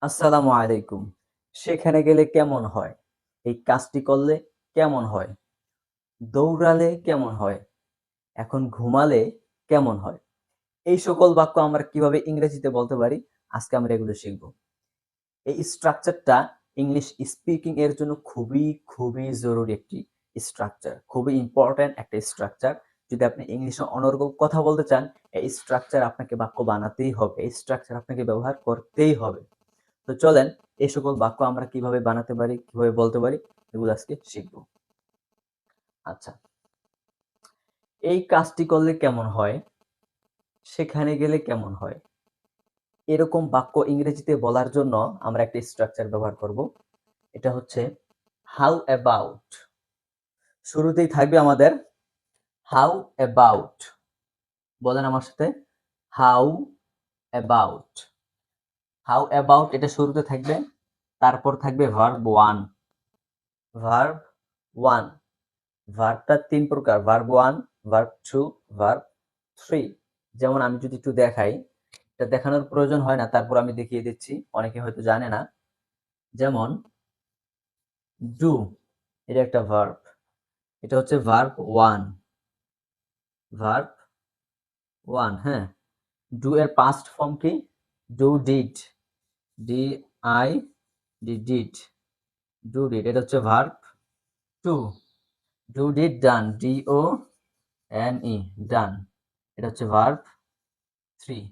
আসসালামু আলাইকুম। সেখানে গেলে কেমন হয়? এই কাজটি করলে কেমন হয়? দৌড়ালে কেমন হয়? এখন ঘুমালে কেমন হয়? এই সকল বাক্য আমরা কিভাবে ইংরেজিতে বলতে পারি, আজকে আমরা এগুলো শিখব। এই স্ট্রাকচারটা ইংলিশ স্পিকিং এর জন্য খুবই জরুরি একটি স্ট্রাকচার। খুবই ইম্পোর্টেন্ট একটা স্ট্রাকচার। যদি আপনি ইংলিশে অনর্গল কথা বলতে চান, এই স্ট্রাকচার আপনাকে বাক্য বানাতেই হবে। এই স্ট্রাকচার আপনাকে ব্যবহার করতেই হবে। তো চলেন এই সকল বাক্য আমরা কিভাবে বানাতে পারি, কিভাবে বলতে পারি এগুলো আজকে শিখব। আচ্ছা, এই কাজটি করলে কেমন হয়? সেখানে গেলে কেমন হয়? এরকম বাক্য ইংরেজিতে বলার জন্য আমরা একটা স্ট্রাকচার ব্যবহার করব। এটা হচ্ছে হাউ অ্যাবাউট। শুরুতেই থাকবে আমাদের হাউ অ্যাবাউট। বলেন আমার সাথে, হাউ অ্যাবাউট। হাউ অ্যাবাউট এটা শুরুতে থাকবে, তারপর থাকবে ভার্ব ওয়ান। ভার্ব ওয়ান, ভার্বটা ৩ প্রকার, ভার্ব 1, ভার্ব 2, ভার্ব 3। যেমন আমি যদি একটু দেখাই, এটা দেখানোর প্রয়োজন হয় না, তারপর আমি দেখিয়ে দিচ্ছি, অনেকে হয়তো জানে না। যেমন ডু, এটা একটা ভার্ব, এটা হচ্ছে ভার্ব 1, ভার্ব 1, হ্যাঁ। ডু এর পাস্ট ফর্ম কি? Do did, D I D did, do did, এটা হচ্ছে verb 2। Do did done, D O N E, done, এটা হচ্ছে ভার্ব 3।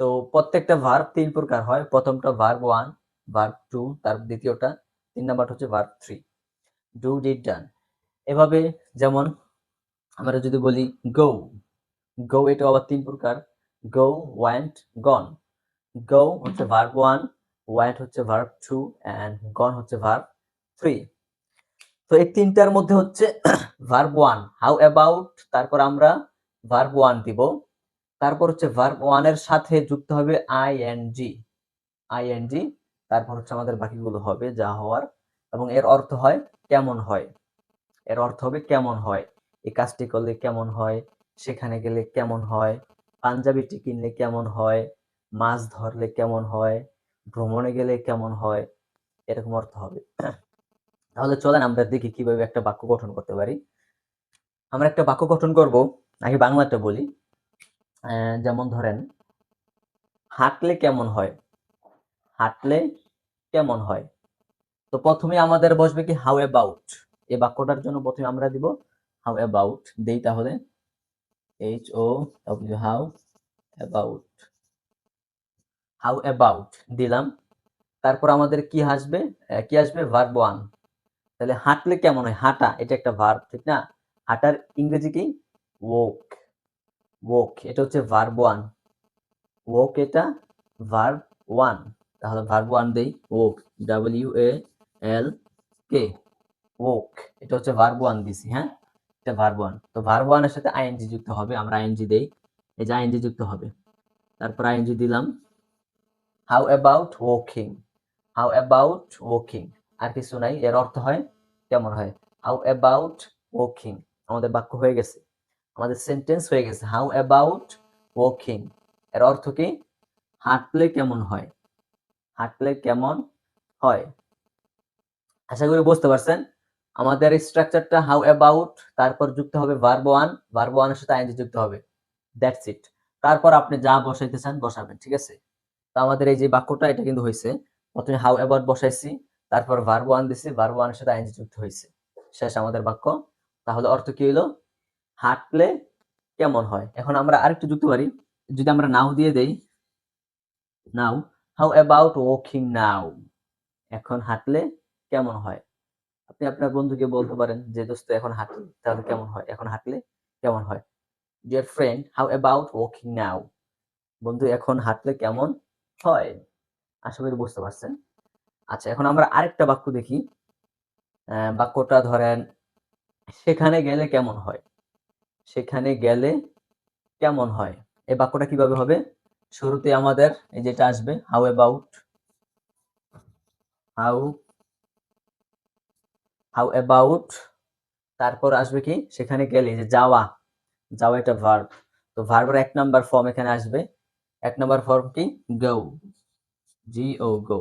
তো প্রত্যেকটা ভার্ব ৩ প্রকার হয়। প্রথমটা ভার্ব 1, ভার্ব 2, তার দ্বিতীয়টা ৩ নাম্বারটা হচ্ছে ভার্ব 3। ডু, ডিড, ডান। এভাবে যেমন আমরা যদি বলি গো, গো এটা আবার ৩ প্রকার। গো, ওয়েন্ট, গন। গো হচ্ছে ভার্ব 1, ওয়েন্ট হচ্ছে ভার্ব 2 অ্যান্ড গন হচ্ছে ভার্ব 3। তো এই ৩টার মধ্যে হচ্ছে ভার্ব 1, হাউ অ্যাবাউট, তারপর আমরা ভার্ব 1 দিব। তারপর হচ্ছে ভার্ব 1 এর সাথে যুক্ত হবে আইএনজি, আইএনজি, তারপর হচ্ছে আমাদের বাকিগুলো হবে যা হওয়ার, এবং এর অর্থ হয় কেমন হয়। এর অর্থ হবে কেমন হয়, এই কাজটি করলে কেমন হয়, সেখানে গেলে কেমন হয়, পাঞ্জাবিটি কিনলে কেমন হয়, মাছ ধরলে কেমন হয়, ভ্রমণে গেলে কেমন হয়, এরকম অর্থ হবে। তাহলে চলেন আমরা দেখি কিভাবে একটা বাক্য গঠন করতে পারি। আমরা একটা বাক্য গঠন করব, আগে বাংলাটা বলি। যেমন ধরেন হাঁটলে কেমন হয়, হাঁটলে কেমন হয়। তো প্রথমে আমাদের বসবে কি হাউ অ্যাবাউট। এই বাক্যটার জন্য প্রথমে আমরা দিব হাউ অ্যাবাউট। দেই তাহলে H O W, how about, how about দিলাম। তারপর আমাদের কি আসবে, কি আসবে, ভার্ব 1। তাহলে হাঁটলে কেমন হয়, হাঁটা এটা একটা ভার্ব, ঠিক না? হাঁটার ইংরেজি কি? ওয়াক, ওয়াক এটা হচ্ছে ভার্ব 1, ওয়াক এটা ভার্ব 1। তাহলে ভার্ব 1 দেই, walk, W A L K, walk, এটা হচ্ছে ভার্ব 1 দিছি, হ্যাঁ, এটা ভার্ব 1। তো ভার্ব 1 এর সাথে আইএনজি যুক্ত হবে, আমরা আইএনজি দেই, এই যে আইএনজি যুক্ত হবে, তারপর আইএনজি দিলাম। How about walking, how about walking, আর কিছু নাই, এর অর্থ হয় কেমন হয়। হাউ অ্যাবাউট ওয়াকিং, আমাদের বাক্য হয়ে গেছে, আমাদের সেন্টেন্স হয়ে গেছে। হাউ অ্যাবাউট ওয়াকিং, এর অর্থ কি? হাঁটলে কেমন হয়, হাঁটলে কেমন হয়। আশা করি বুঝতে পারছেন। আমাদের স্ট্রাকচারটা হাউ অ্যাবাউট, তারপর যুক্ত হবে ভার্ব 1, ভার্ব 1 এর সাথে আইএনজি যুক্ত হবে, দ্যাটস ইট। তারপর আপনি যা বসাইতে চান বসাবেন, ঠিক আছে? তো আমাদের এই যে বাক্যটা এটা কিন্তু হইছে, প্রথমে হাউ অ্যাবাউট বসাইছি, তারপর ভার্ব 1 দিছি, ভার্ব 1 এর সাথে আইএনজি যুক্ত হইছে, শেষ আমাদের বাক্য। তাহলে অর্থ কি হইলো? হাঁটলে কেমন হয়। এখন আমরা আরেকটু যুক্ত পারি, যদি আমরা নাও দিয়ে দেই, নাও, হাউ অ্যাবাউট ওয়াকিং নাও, এখন হাঁটলে কেমন হয়। আপনি আপনার বন্ধুকে বলতে পারেন যে দোস্ত এখন হাঁটলে তাহলে কেমন হয়, এখন হাঁটলে কেমন হয়। Dear friend, how about walking now, বন্ধু এখন হাঁটলে কেমন হয়। আশা করি বুঝতে পারছেন। আচ্ছা, এখন আমরা আরেকটা বাক্য দেখি। বাক্যটা ধরেন সেখানে গেলে কেমন হয়, সেখানে গেলে কেমন হয়। এই বাক্যটা কিভাবে হবে? শুরুতে আমাদের এই যেটা আসবে how about, how how about, তারপর আসবে কি সেখানে গেলে, যে যাওয়া, যাওয়া এটা ভার্ব। তো ভার্বের ১ নাম্বার ফর্ম এখানে আসবে। ১ নাম্বার ফর্ম কি? গো। go go।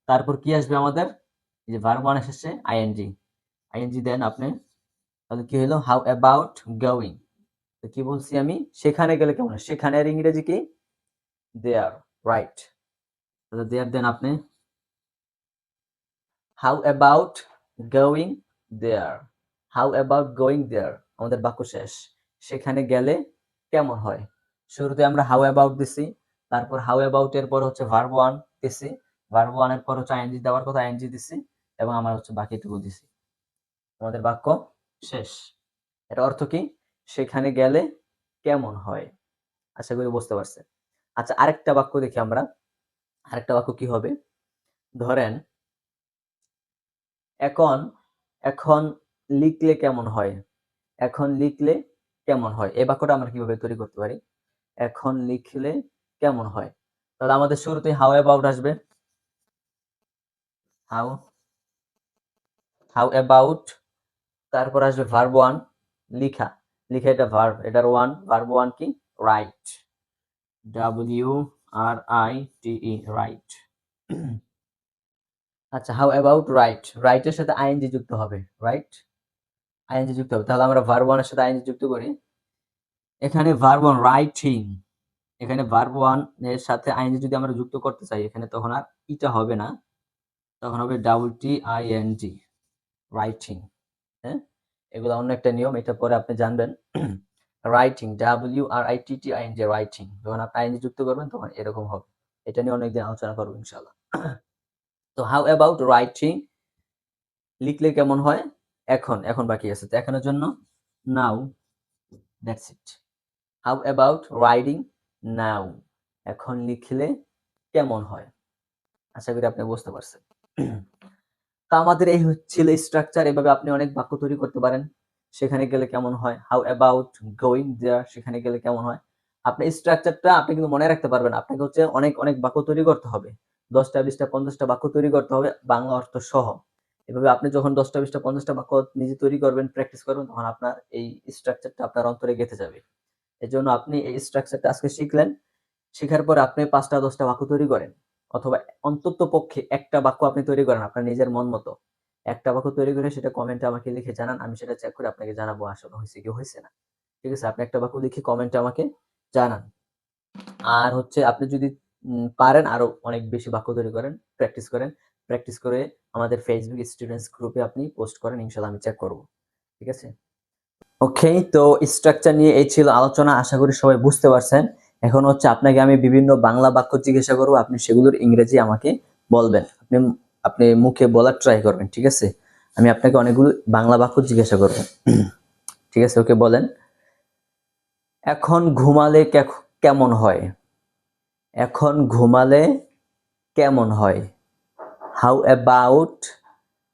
তারপর কি আসবে আমাদের? এই যে ভার্ব ওয়ান এসেছে আইএনজি, আইএনজি দেন আপনি, তাহলে কি হলো? How about going. তো কি বলছি আমি? সেখানে গেলে কেমন হয়? সেখানের ইংরেজি কি? There, right. তাহলে দেয়ার দেন আপনি how about going there, how about going there, আমাদের বাক্য শেষ। সেখানে গেলে কেমন হয়? শুরুতে আমরা হাউ অ্যাবাউট দিছি, তারপর হাউ অ্যাবাউট এর পর হচ্ছে ভার্ব ওয়ান দিছি, ভার্ব ওয়ান এর পর হচ্ছে আইএনজি দেওয়ার কথা আইএনজি দিছি, এবং আমার হচ্ছে বাকিটুকু দিছি। আমাদের বাক্য শেষ। এটা অর্থ কি? সেখানে গেলে কেমন হয়। আশা করি বুঝতে পারছেন। আচ্ছা, আরেকটা বাক্য দেখি আমরা। আরেকটা বাক্য কি হবে? ধরেন এখন, এখন লিখলে কেমন হয়? এখন লিখলে কেমন হয়? এই বাক্যটা আমরা কিভাবে তৈরি করতে পারি? এখন লিখলে কেমন হয়? তাহলে আমাদের শুরুতেই হাউ অ্যাবাউট আসবে। হাউ, হাউ অ্যাবাউট, তারপর আসবে ভার্ব ওয়ান, লিখা। লিখা এটা ভার্ব, এটার ওয়ান, ভার্ব ওয়ান কি? Right, WRITE, right. আচ্ছা, হাউ অ্যাবাউট রাইট, রাইটের সাথে আইএনজি যুক্ত হবে, রাইট, আইএনজি যুক্ত হবে। তাহলে আমরা ভার্ব ওয়ানের সাথে আইএনজি যুক্ত করি। এখানে ভার্ব ওয়ান রাইটিং, এখানে ভার্ব ওয়ান এর সাথে আইএনজি যদি আমরা যুক্ত করতে চাই, এখানে তখন আর ইটা হবে না, তখন হবে WTING, রাইটিং। হ্যাঁ, এগুলো অন্য একটা নিয়ম, এটা পরে আপনি জানবেন। রাইটিং, WRITTING, রাইটিং, যখন আপনি আইএনজি যুক্ত করবেন তখন এরকম হবে। এটা নিয়ে অনেকদিন আলোচনা করবো ইনশাআল্লাহ। তো হাউ অ্যাবাউট রাইটিং, লিখলে কেমন হয়? এখন, এখন বাকি আছে, তো এখনের জন্য now, that's it. How about riding now, এখন লিখলে কেমন হয়। আশা করি আপনি বুঝতে পারছেন। তা আমাদের এই ছিল স্ট্রাকচার, এভাবে আপনি অনেক বাক্য তৈরি করতে পারেন। সেখানে গেলে কেমন হয়? হাউ অ্যাবাউট গোয়িং দেয়ার, সেখানে গেলে কেমন হয়? আপনি স্ট্রাকচারটা আপনি কিন্তু মনে রাখতে পারবেন, আপনাকে হচ্ছে অনেক অনেক বাক্য তৈরি করতে হবে। 10টা 20টা 50টা বাক্য তৈরি করতে হবে বাংলা অর্থ সহ। এভাবে আপনি যখন 10টা 20টা 50টা বাক্য নিজে তৈরি করবেন, প্র্যাকটিস করবেন, তখন আপনার এই স্ট্রাকচারটা আপনার অন্তরে গেঁথে যাবে। এজন্য আপনি এই স্ট্রাকচারটা আজকে শিখলেন। শেখার পর আপনি 5টা 10টা বাক্য তৈরি করেন, অথবা অন্তত পক্ষে একটা বাক্য আপনি তৈরি করেন আপনার নিজের মন মতো। একটা বাক্য তৈরি করে সেটা কমেন্টে আমাকে লিখে জানান, আমি সেটা চেক করে আপনাকে জানাবো আসলে হয়েছে কি হয়েছে না। ঠিক আছে? আপনি একটা বাক্য লিখে কমেন্টে আমাকে জানান। আর হচ্ছে আপনি যদি পারেন আরো অনেক বেশি বাক্য তৈরি করেন, প্র্যাকটিস করেন। প্র্যাকটিস করে আমাদের ফেসবুক স্টুডেন্টস গ্রুপে আপনি পোস্ট করেন, ইনশাআল্লাহ আমি চেক করব। ঠিক আছে? ওকে, তো স্ট্রাকচার নিয়ে এই ছিল আলোচনা, আশা করি সবাই বুঝতে পারছেন। এখন হচ্ছে আপনাকে আমি বিভিন্ন বাংলা বাক্য জিজ্ঞাসা করবো, আপনি সেগুলোর ইংরেজি আমাকে বলবেন। আপনি আপনি মুখে বলার ট্রাই করবেন, ঠিক আছে? আমি আপনাকে অনেকগুলো বাংলা বাক্য জিজ্ঞাসা করব। ঠিক আছে? ওকে, বলেন। এখন ঘুমালে কেমন হয়? এখন ঘুমালে কেমন হয়? How about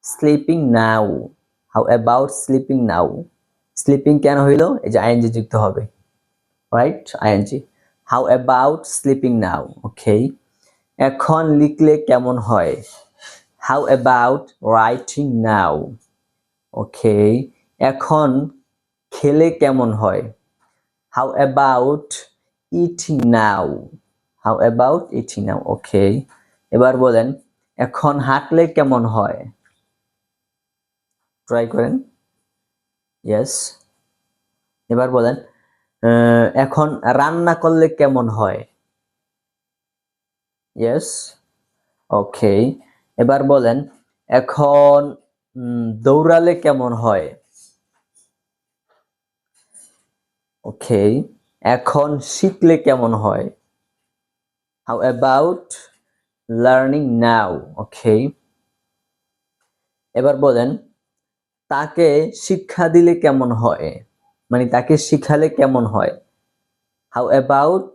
sleeping now, how about sleeping now. Sleeping কেন হইল? এই যে আইএনজি যুক্ত হবে, right, ING. How about sleeping now, okay. এখন লিখলে কেমন হয়? How about writing now, okay. এখন খেলে কেমন হয়? How about eating now, how about eating now, okay. এবার বলেন, এখন হাঁটলে কেমন হয়? ট্রাই করেন, ইয়েস। এবার বলেন, এখন রান্না করলে কেমন হয়? ইয়েস, ওকে। এবার বলেন, এখন দৌড়ালে কেমন হয়? ওকে। এখন শিখলে কেমন হয়? How about learning now, okay. এবার বলেন, তাকে শিক্ষা দিলে কেমন হয়? মানে তাকে শিখালে কেমন হয়? How about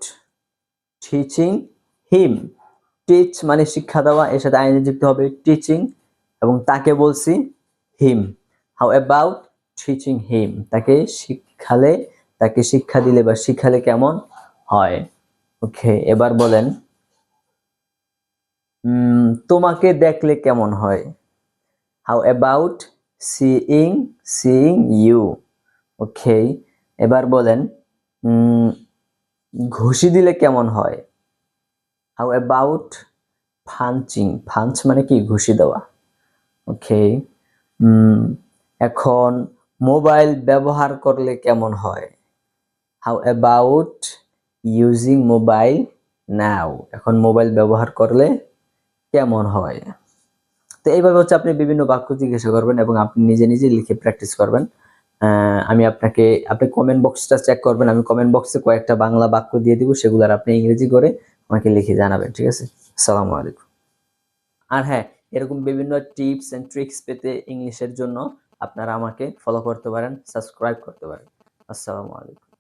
teaching him. Teach মানে শিক্ষা দেওয়া, এর সাথে আইএনজি যুক্ত হবে টিচিং, এবং তাকে বলছি হিম। হাউ অ্যাবাউট টিচিং হিম, তাকে শিখালে, তাকে শিক্ষা দিলে বা শিখালে কেমন হয়? ওকে। এবার বলেন, তোমাকে দেখলে কেমন হয়? How about seeing, seeing you, okay. এবার বলেন, ঘুষি দিলে কেমন হয়? হাউ অ্যাবাউট পাঞ্চিং, পাঞ্চ মানে কি? ঘুষি দেওয়া। ওকে। এখন মোবাইল ব্যবহার করলে কেমন হয়? হাউ অ্যাবাউট ইউজিং মোবাইল নাও? এখন মোবাইল ব্যবহার করলে কেমন হয়? তো এইভাবে হচ্ছে আপনি বিভিন্ন বাক্য জিজ্ঞাসা করবেন এবং আপনি নিজে নিজে লিখে প্র্যাকটিস করবেন। আমি আপনি কমেন্ট বক্সটা চেক করবেন। আমি কমেন্ট বক্সে কয়েকটা বাংলা বাক্য দিয়ে দিব, সেগুলার আপনি ইংরেজি করে আমাকে লিখে জানাবেন। ঠিক আছে? আসসালামু আলাইকুম। আর হ্যাঁ, এরকম বিভিন্ন টিপস এন্ড ট্রিক্স পেতে ইংলিশের জন্য আপনারা আমাকে ফলো করতে পারেন, সাবস্ক্রাইব করতে পারেন। আসসালামু আলাইকুম।